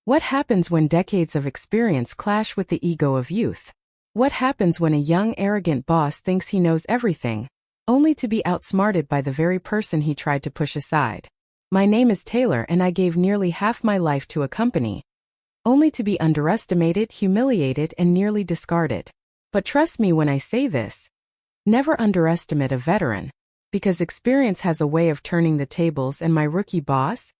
What happens when decades of experience clash with the ego of youth? What happens when a young, arrogant boss thinks he knows everything, only to be outsmarted by the very person he tried to push aside? My name is Taylor, and I gave nearly half my life to a company, only to be underestimated, humiliated, and nearly discarded. But trust me when I say this. Never underestimate a veteran, because experience has a way of turning the tables, and my rookie boss?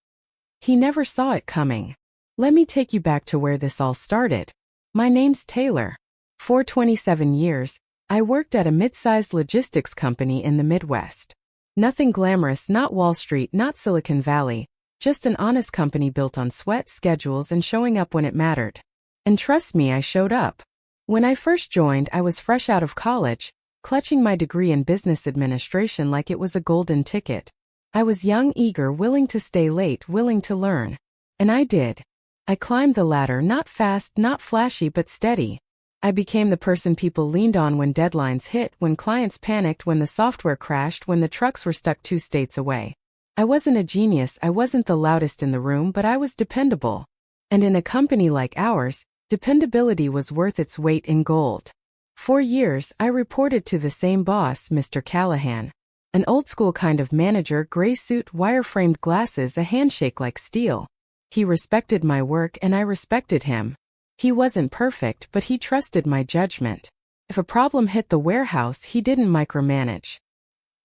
He never saw it coming. Let me take you back to where this all started. My name's Taylor. For 27 years, I worked at a mid-sized logistics company in the Midwest. Nothing glamorous, not Wall Street, not Silicon Valley, just an honest company built on sweat, schedules, and showing up when it mattered. And trust me, I showed up. When I first joined, I was fresh out of college, clutching my degree in business administration like it was a golden ticket. I was young, eager, willing to stay late, willing to learn. And I did. I climbed the ladder, not fast, not flashy, but steady. I became the person people leaned on when deadlines hit, when clients panicked, when the software crashed, when the trucks were stuck 2 states away. I wasn't a genius, I wasn't the loudest in the room, but I was dependable. And in a company like ours, dependability was worth its weight in gold. For years, I reported to the same boss, Mr. Callahan. An old-school kind of manager, gray suit, wire-framed glasses, a handshake like steel. He respected my work and I respected him. He wasn't perfect, but he trusted my judgment. If a problem hit the warehouse, he didn't micromanage.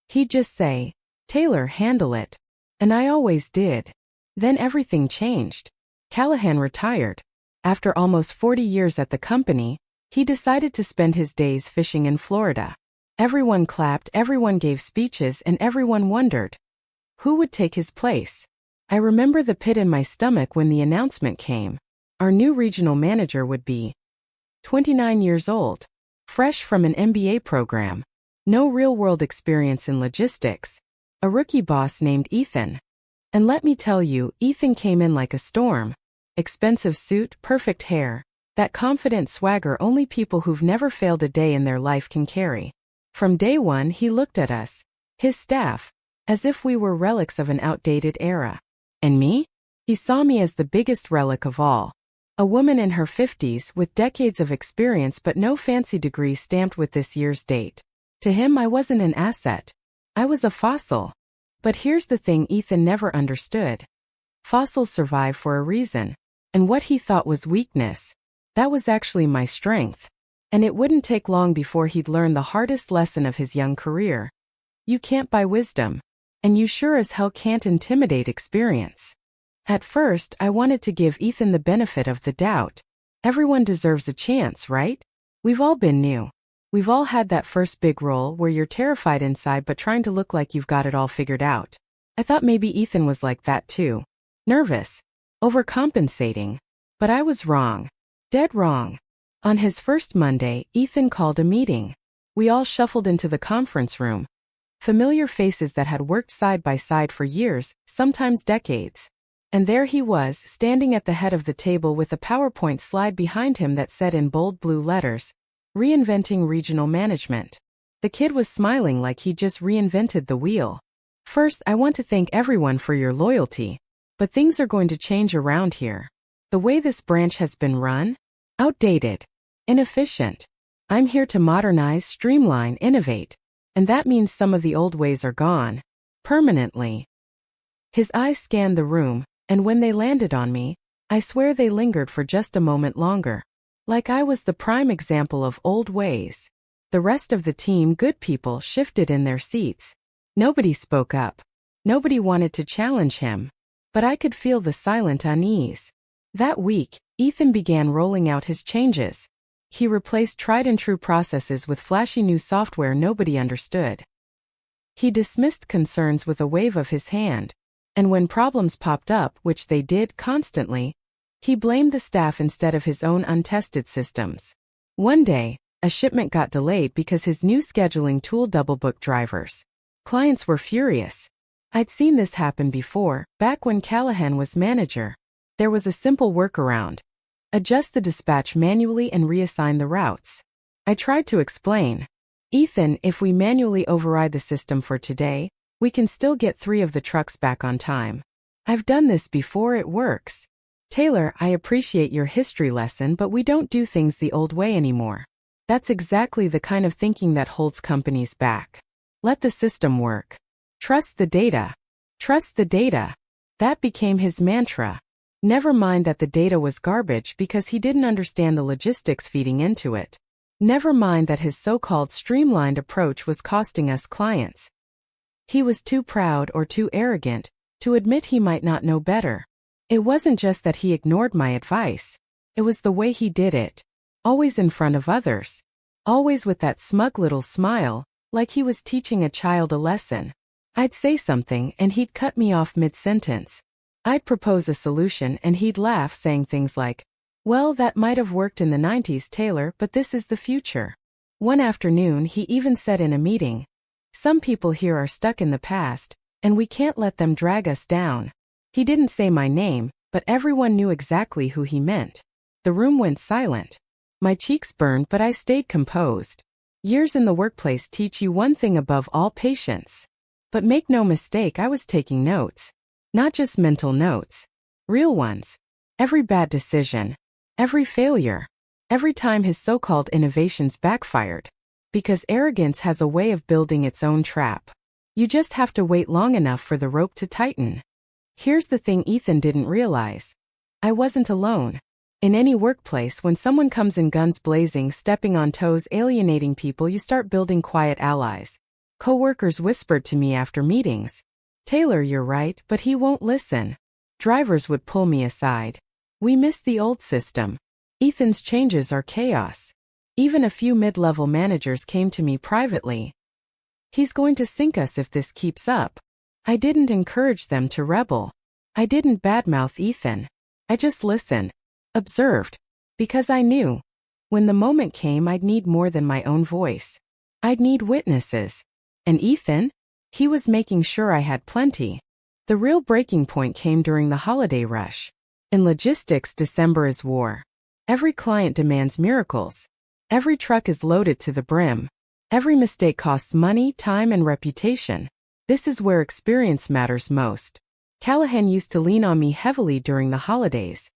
He'd just say, "Taylor, handle it." And I always did. Then everything changed. Callahan retired. After almost 40 years at the company, he decided to spend his days fishing in Florida. Everyone clapped, everyone gave speeches, and everyone wondered, who would take his place? I remember the pit in my stomach when the announcement came. Our new regional manager would be 29 years old, fresh from an MBA program, no real-world experience in logistics, a rookie boss named Ethan. And let me tell you, Ethan came in like a storm. Expensive suit, perfect hair, that confident swagger only people who've never failed a day in their life can carry. From day one, he looked at us, his staff, as if we were relics of an outdated era. And me? He saw me as the biggest relic of all. A woman in her 50s with decades of experience but no fancy degree stamped with this year's date. To him, I wasn't an asset. I was a fossil. But here's the thing Ethan never understood. Fossils survive for a reason. And what he thought was weakness, that was actually my strength. And it wouldn't take long before he'd learn the hardest lesson of his young career. You can't buy wisdom. And you sure as hell can't intimidate experience. At first, I wanted to give Ethan the benefit of the doubt. Everyone deserves a chance, right? We've all been new. We've all had that first big role where you're terrified inside but trying to look like you've got it all figured out. I thought maybe Ethan was like that too. Nervous. Overcompensating. But I was wrong. Dead wrong. On his first Monday, Ethan called a meeting. We all shuffled into the conference room. Familiar faces that had worked side by side for years, sometimes decades. And there he was, standing at the head of the table with a PowerPoint slide behind him that said in bold blue letters, "Reinventing Regional Management." The kid was smiling like he just reinvented the wheel. "First, I want to thank everyone for your loyalty. But things are going to change around here. The way this branch has been run? Outdated. Inefficient. I'm here to modernize, streamline, innovate. And that means some of the old ways are gone. Permanently." His eyes scanned the room, and when they landed on me, I swear they lingered for just a moment longer. Like I was the prime example of old ways. The rest of the team, good people, shifted in their seats. Nobody spoke up. Nobody wanted to challenge him. But I could feel the silent unease. That week, Ethan began rolling out his changes. He replaced tried-and-true processes with flashy new software nobody understood. He dismissed concerns with a wave of his hand. And when problems popped up, which they did constantly, he blamed the staff instead of his own untested systems. One day, a shipment got delayed because his new scheduling tool double-booked drivers. Clients were furious. I'd seen this happen before, back when Callahan was manager. There was a simple workaround. Adjust the dispatch manually and reassign the routes. I tried to explain. "Ethan, if we manually override the system for today, we can still get 3 of the trucks back on time. I've done this before, it works." Taylor, I appreciate your history lesson, but we don't do things the old way anymore. That's exactly the kind of thinking that holds companies back. Let the system work. Trust the data. Trust the data. That became his mantra. Never mind that the data was garbage because he didn't understand the logistics feeding into it. Never mind that his so-called streamlined approach was costing us clients. He was too proud or too arrogant to admit he might not know better. It wasn't just that he ignored my advice. It was the way he did it. Always in front of others. Always with that smug little smile, like he was teaching a child a lesson. I'd say something and he'd cut me off mid-sentence. I'd propose a solution and he'd laugh, saying things like, "Well, that might have worked in the 90s, Taylor, but this is the future." One afternoon he even said in a meeting, "Some people here are stuck in the past, and we can't let them drag us down." He didn't say my name, but everyone knew exactly who he meant. The room went silent. My cheeks burned, but I stayed composed. Years in the workplace teach you one thing above all: patience. But make no mistake, I was taking notes. Not just mental notes. Real ones. Every bad decision. Every failure. Every time his so-called innovations backfired. Because arrogance has a way of building its own trap. You just have to wait long enough for the rope to tighten. Here's the thing Ethan didn't realize. I wasn't alone. In any workplace, when someone comes in guns blazing, stepping on toes, alienating people, you start building quiet allies. Coworkers whispered to me after meetings, "Taylor, you're right, but he won't listen." Drivers would pull me aside. "We miss the old system. Ethan's changes are chaos." Even a few mid-level managers came to me privately. "He's going to sink us if this keeps up." I didn't encourage them to rebel. I didn't badmouth Ethan. I just listened. Observed. Because I knew. When the moment came, I'd need more than my own voice. I'd need witnesses. And Ethan? He was making sure I had plenty. The real breaking point came during the holiday rush. In logistics, December is war. Every client demands miracles. Every truck is loaded to the brim. Every mistake costs money, time, and reputation. This is where experience matters most. Callahan used to lean on me heavily during the holidays.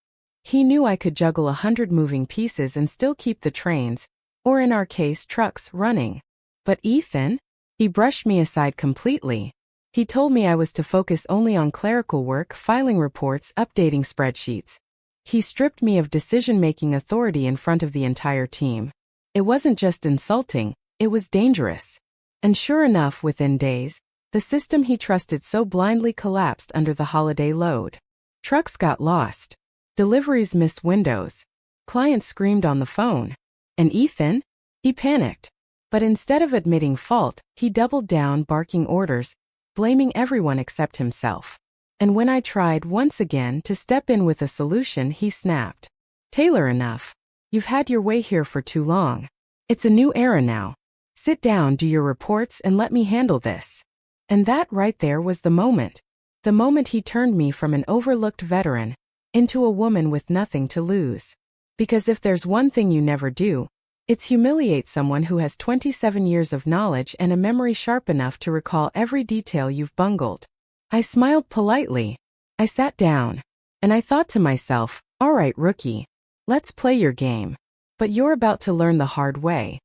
He knew I could juggle 100 moving pieces and still keep the trains, or in our case, trucks, running. But Ethan? He brushed me aside completely. He told me I was to focus only on clerical work, filing reports, updating spreadsheets. He stripped me of decision-making authority in front of the entire team. It wasn't just insulting, it was dangerous. And sure enough, within days, the system he trusted so blindly collapsed under the holiday load. Trucks got lost. Deliveries missed windows. Clients screamed on the phone. And Ethan? He panicked. But instead of admitting fault, he doubled down, barking orders, blaming everyone except himself. And when I tried once again to step in with a solution, he snapped. "Taylor, enough. You've had your way here for too long. It's a new era now. Sit down, do your reports, and let me handle this." And that right there was the moment. The moment he turned me from an overlooked veteran into a woman with nothing to lose. Because if there's one thing you never do, it's humiliate someone who has 27 years of knowledge and a memory sharp enough to recall every detail you've bungled. I smiled politely. I sat down. And I thought to myself, all right, rookie. Let's play your game. But you're about to learn the hard way.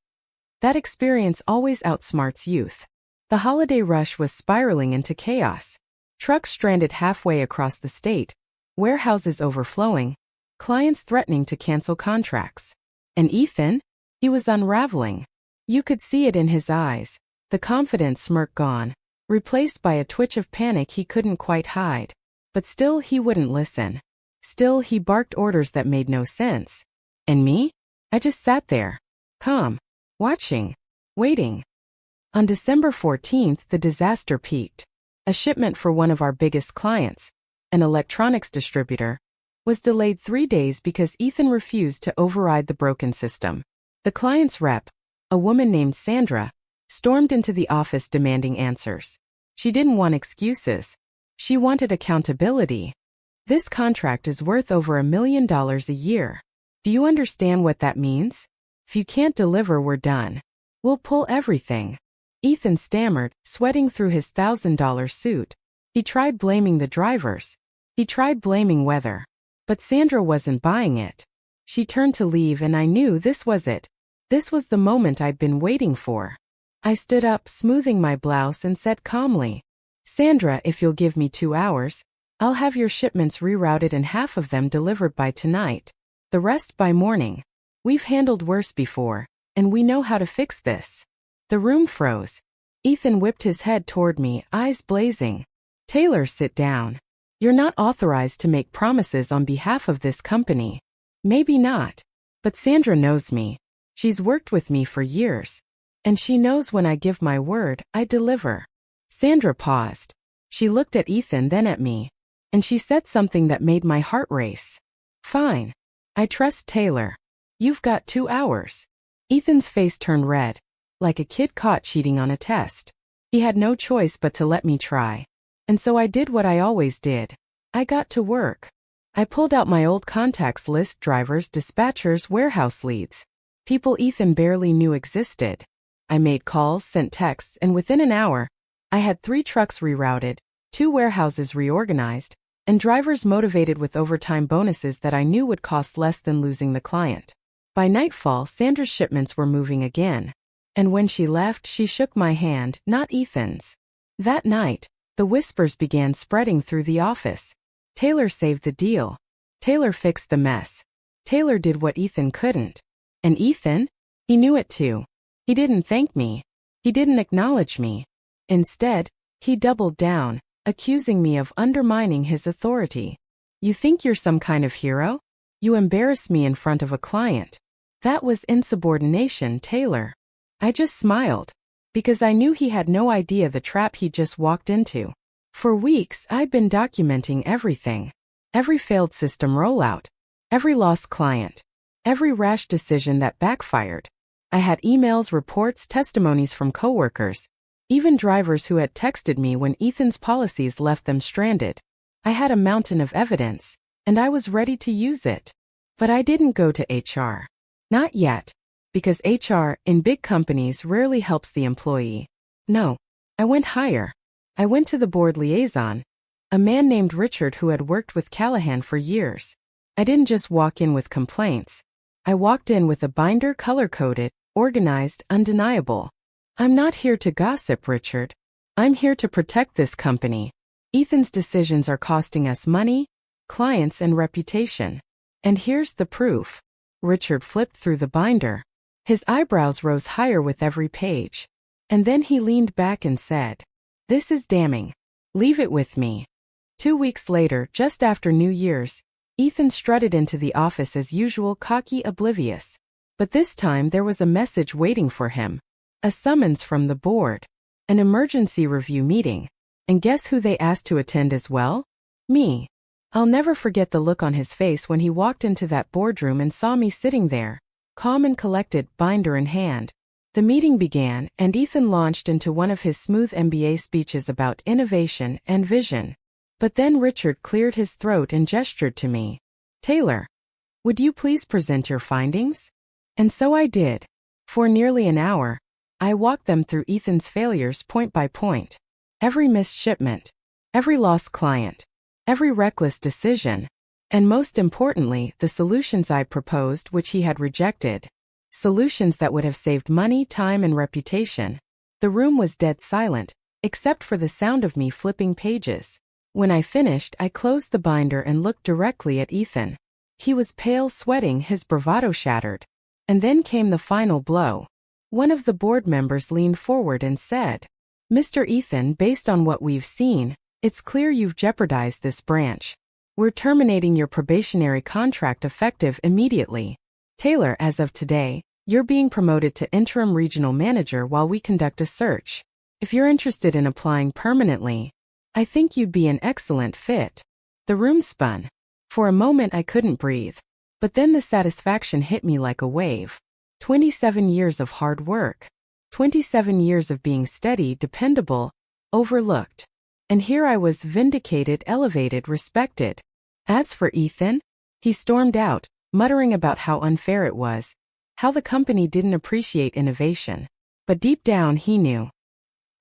That experience always outsmarts youth. The holiday rush was spiraling into chaos. Trucks stranded halfway across the state, warehouses overflowing, clients threatening to cancel contracts. And Ethan? He was unraveling. You could see it in his eyes, the confident smirk gone, replaced by a twitch of panic he couldn't quite hide. But still he wouldn't listen. Still he barked orders that made no sense. And me? I just sat there, calm, watching, waiting. On December 14th, the disaster peaked. A shipment for one of our biggest clients, an electronics distributor, was delayed 3 days because Ethan refused to override the broken system. The client's rep, a woman named Sandra, stormed into the office demanding answers. She didn't want excuses. She wanted accountability. "This contract is worth over $1 million a year. Do you understand what that means? If you can't deliver, we're done. We'll pull everything." Ethan stammered, sweating through his $1,000 suit. He tried blaming the drivers. He tried blaming weather. But Sandra wasn't buying it. She turned to leave and I knew this was it. This was the moment I'd been waiting for. I stood up, smoothing my blouse, and said calmly, "Sandra, if you'll give me 2 hours, I'll have your shipments rerouted and half of them delivered by tonight. The rest by morning. We've handled worse before, and we know how to fix this." The room froze. Ethan whipped his head toward me, eyes blazing. "Taylor, sit down. You're not authorized to make promises on behalf of this company." "Maybe not. But Sandra knows me. She's worked with me for years. And she knows when I give my word, I deliver." Sandra paused. She looked at Ethan, then at me. And she said something that made my heart race. "Fine. I trust Taylor. You've got 2 hours." Ethan's face turned red, like a kid caught cheating on a test. He had no choice but to let me try. And so I did what I always did. I got to work. I pulled out my old contacts list: drivers, dispatchers, warehouse leads. People Ethan barely knew existed. I made calls, sent texts, and within an hour, I had 3 trucks rerouted, 2 warehouses reorganized, and drivers motivated with overtime bonuses that I knew would cost less than losing the client. By nightfall, Sandra's shipments were moving again. And when she left, she shook my hand, not Ethan's. That night, the whispers began spreading through the office. Taylor saved the deal. Taylor fixed the mess. Taylor did what Ethan couldn't. And Ethan? He knew it too. He didn't thank me. He didn't acknowledge me. Instead, he doubled down, accusing me of undermining his authority. "You think you're some kind of hero? You embarrass me in front of a client." That was insubordination, Taylor. I just smiled, because I knew he had no idea the trap he'd just walked into. For weeks, I'd been documenting everything. Every failed system rollout. Every lost client. Every rash decision that backfired. I had emails, reports, testimonies from coworkers. Even drivers who had texted me when Ethan's policies left them stranded. I had a mountain of evidence, and I was ready to use it. But I didn't go to HR. Not yet. Because HR, in big companies, rarely helps the employee. No. I went higher. I went to the board liaison, a man named Richard who had worked with Callahan for years. I didn't just walk in with complaints. I walked in with a binder, color-coded, organized, undeniable. "I'm not here to gossip, Richard. I'm here to protect this company. Ethan's decisions are costing us money, clients, and reputation. And here's the proof." Richard flipped through the binder. His eyebrows rose higher with every page. And then he leaned back and said, "This is damning. Leave it with me." 2 weeks later, just after New Year's, Ethan strutted into the office as usual, cocky, oblivious. But this time there was a message waiting for him. A summons from the board. An emergency review meeting. And guess who they asked to attend as well? Me. I'll never forget the look on his face when he walked into that boardroom and saw me sitting there, calm and collected, binder in hand. The meeting began, and Ethan launched into one of his smooth MBA speeches about innovation and vision. But then Richard cleared his throat and gestured to me. "Taylor, would you please present your findings?" And so I did. For nearly an hour, I walked them through Ethan's failures point by point. Every missed shipment. Every lost client. Every reckless decision. And most importantly, the solutions I proposed which he had rejected. Solutions that would have saved money, time, and reputation. The room was dead silent, except for the sound of me flipping pages. When I finished, I closed the binder and looked directly at Ethan. He was pale, sweating, his bravado shattered. And then came the final blow. One of the board members leaned forward and said, "Mr. Ethan, based on what we've seen, it's clear you've jeopardized this branch. We're terminating your probationary contract effective immediately. Taylor, as of today, you're being promoted to interim regional manager while we conduct a search. If you're interested in applying permanently, I think you'd be an excellent fit." The room spun. For a moment I couldn't breathe. But then the satisfaction hit me like a wave. 27 years of hard work. 27 years of being steady, dependable, overlooked. And here I was, vindicated, elevated, respected. As for Ethan, he stormed out, muttering about how unfair it was, how the company didn't appreciate innovation. But deep down he knew.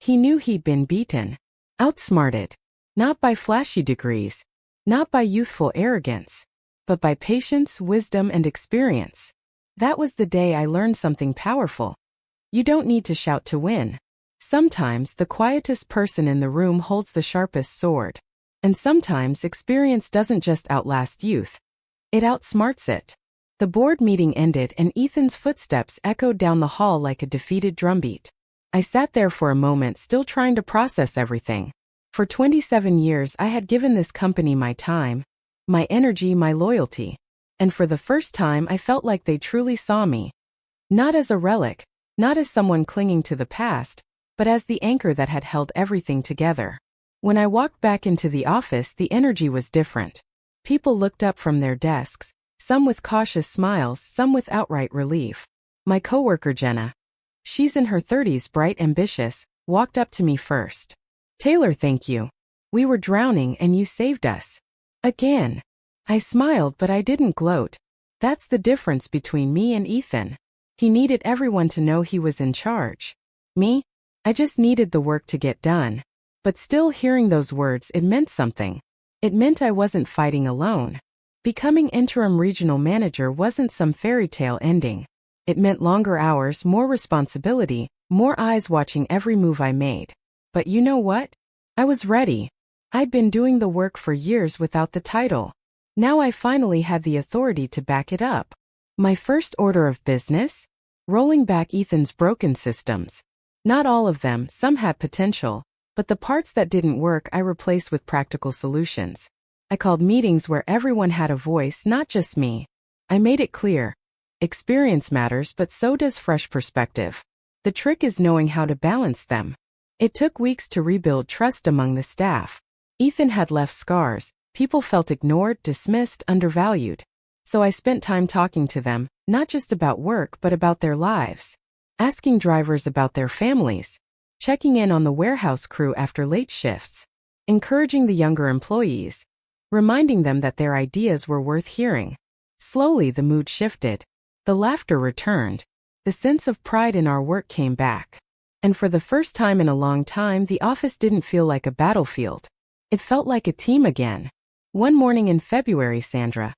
He knew he'd been beaten. Outsmarted. Not by flashy degrees. Not by youthful arrogance. but by patience, wisdom, and experience. That was the day I learned something powerful. You don't need to shout to win. Sometimes the quietest person in the room holds the sharpest sword. And sometimes experience doesn't just outlast youth. It outsmarts it. The board meeting ended and Ethan's footsteps echoed down the hall like a defeated drumbeat. I sat there for a moment, still trying to process everything. For 27 years I had given this company my time, my energy, my loyalty. And for the first time I felt like they truly saw me. Not as a relic, not as someone clinging to the past, but as the anchor that had held everything together. When I walked back into the office, the energy was different. People looked up from their desks, some with cautious smiles, some with outright relief. My coworker Jenna, she's in her 30s, bright, ambitious, walked up to me first. "Taylor, thank you. We were drowning and you saved us." Again. I smiled, but I didn't gloat. That's the difference between me and Ethan. He needed everyone to know he was in charge. Me? I just needed the work to get done. But still, hearing those words, it meant something. It meant I wasn't fighting alone. Becoming interim regional manager wasn't some fairy tale ending. It meant longer hours, more responsibility, more eyes watching every move I made. But you know what? I was ready. I'd been doing the work for years without the title. Now I finally had the authority to back it up. My first order of business? Rolling back Ethan's broken systems. Not all of them, some had potential, but the parts that didn't work I replaced with practical solutions. I called meetings where everyone had a voice, not just me. I made it clear. Experience matters, but so does fresh perspective. The trick is knowing how to balance them. It took weeks to rebuild trust among the staff. Ethan had left scars. People felt ignored, dismissed, undervalued. So I spent time talking to them, not just about work but about their lives. Asking drivers about their families. Checking in on the warehouse crew after late shifts. Encouraging the younger employees. Reminding them that their ideas were worth hearing. Slowly the mood shifted. The laughter returned. The sense of pride in our work came back. And for the first time in a long time, the office didn't feel like a battlefield. It felt like a team again. One morning in February, Sandra,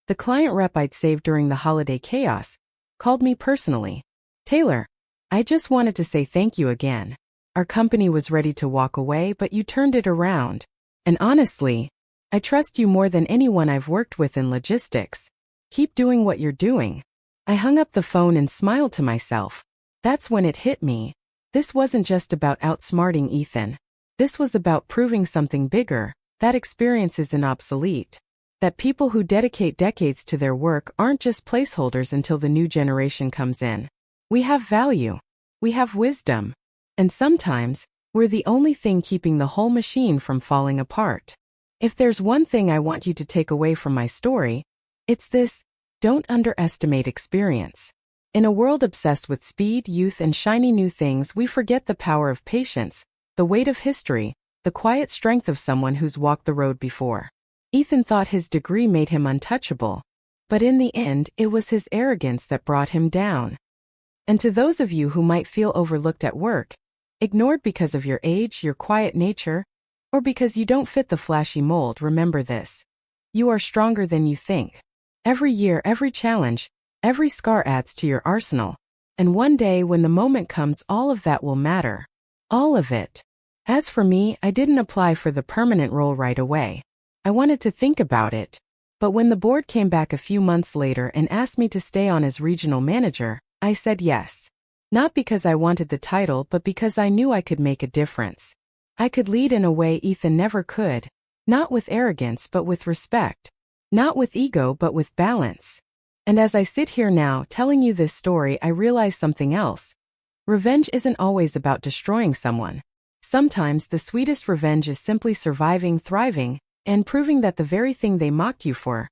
the client rep I'd saved during the holiday chaos, called me personally. "Taylor, I just wanted to say thank you again. Our company was ready to walk away, but you turned it around. And honestly, I trust you more than anyone I've worked with in logistics. Keep doing what you're doing." I hung up the phone and smiled to myself. That's when it hit me. This wasn't just about outsmarting Ethan. This was about proving something bigger, that experience isn't obsolete. That people who dedicate decades to their work aren't just placeholders until the new generation comes in. We have value. We have wisdom. And sometimes, we're the only thing keeping the whole machine from falling apart. If there's one thing I want you to take away from my story, it's this: don't underestimate experience. In a world obsessed with speed, youth, and shiny new things, we forget the power of patience, the weight of history, the quiet strength of someone who's walked the road before. Ethan thought his degree made him untouchable. But in the end, it was his arrogance that brought him down. And to those of you who might feel overlooked at work, ignored because of your age, your quiet nature, or because you don't fit the flashy mold, remember this. You are stronger than you think. Every year, every challenge, every scar adds to your arsenal. And one day when the moment comes, all of that will matter. All of it. As for me, I didn't apply for the permanent role right away. I wanted to think about it. But when the board came back a few months later and asked me to stay on as regional manager, I said yes. Not because I wanted the title, but because I knew I could make a difference. I could lead in a way Ethan never could. Not with arrogance, but with respect. Not with ego, but with balance. And as I sit here now telling you this story, I realize something else. Revenge isn't always about destroying someone. Sometimes the sweetest revenge is simply surviving, thriving, and proving that the very thing they mocked you for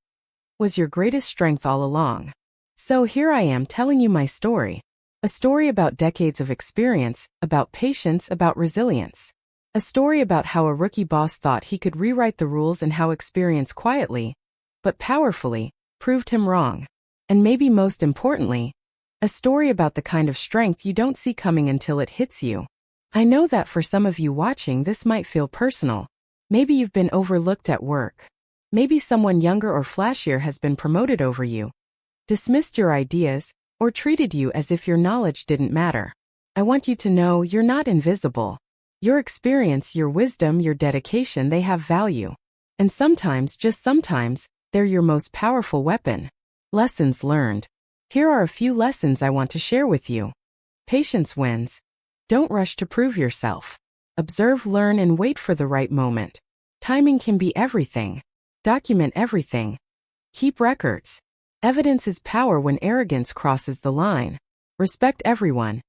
was your greatest strength all along. So here I am telling you my story. A story about decades of experience, about patience, about resilience. A story about how a rookie boss thought he could rewrite the rules and how experience quietly, but powerfully, proved him wrong. And maybe most importantly, a story about the kind of strength you don't see coming until it hits you. I know that for some of you watching, this might feel personal. Maybe you've been overlooked at work. Maybe someone younger or flashier has been promoted over you, dismissed your ideas, or treated you as if your knowledge didn't matter. I want you to know you're not invisible. Your experience, your wisdom, your dedication, they have value. And sometimes, just sometimes, they're your most powerful weapon. Lessons learned. Here are a few lessons I want to share with you. Patience wins. Don't rush to prove yourself. Observe, learn, and wait for the right moment. Timing can be everything. Document everything. Keep records. Evidence is power when arrogance crosses the line. Respect everyone.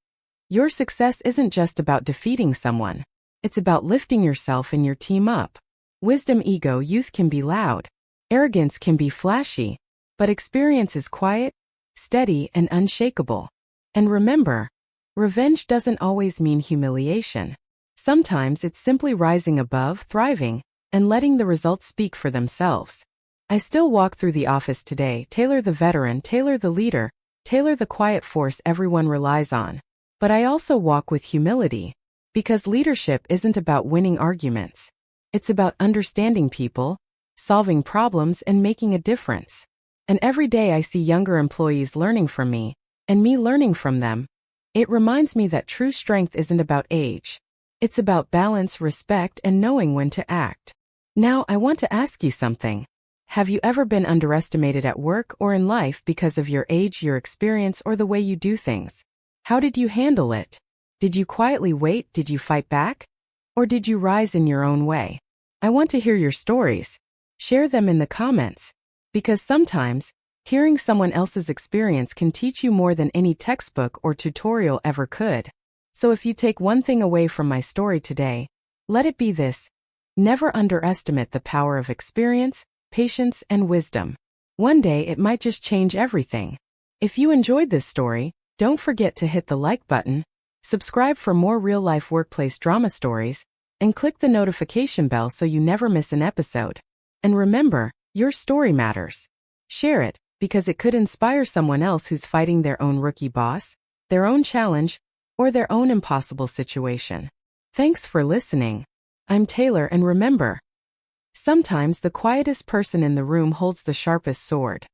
Your success isn't just about defeating someone. It's about lifting yourself and your team up. Wisdom, ego, youth can be loud. Arrogance can be flashy. But experience is quiet, steady, and unshakable. And remember, revenge doesn't always mean humiliation. Sometimes it's simply rising above, thriving, and letting the results speak for themselves. I still walk through the office today, Taylor the veteran, Taylor the leader, Taylor the quiet force everyone relies on. But I also walk with humility, because leadership isn't about winning arguments. It's about understanding people, solving problems, and making a difference. And every day I see younger employees learning from me, and me learning from them. It reminds me that true strength isn't about age. It's about balance, respect, and knowing when to act. Now I want to ask you something. Have you ever been underestimated at work or in life because of your age, your experience, or the way you do things? How did you handle it? Did you quietly wait? Did you fight back? Or did you rise in your own way? I want to hear your stories. Share them in the comments. Because sometimes, hearing someone else's experience can teach you more than any textbook or tutorial ever could. So if you take one thing away from my story today, let it be this. Never underestimate the power of experience, patience, and wisdom. One day it might just change everything. If you enjoyed this story, don't forget to hit the like button, subscribe for more real-life workplace drama stories, and click the notification bell so you never miss an episode. And remember, your story matters. Share it, because it could inspire someone else who's fighting their own rookie boss, their own challenge, or their own impossible situation. Thanks for listening. I'm Taylor, and remember, sometimes the quietest person in the room holds the sharpest sword.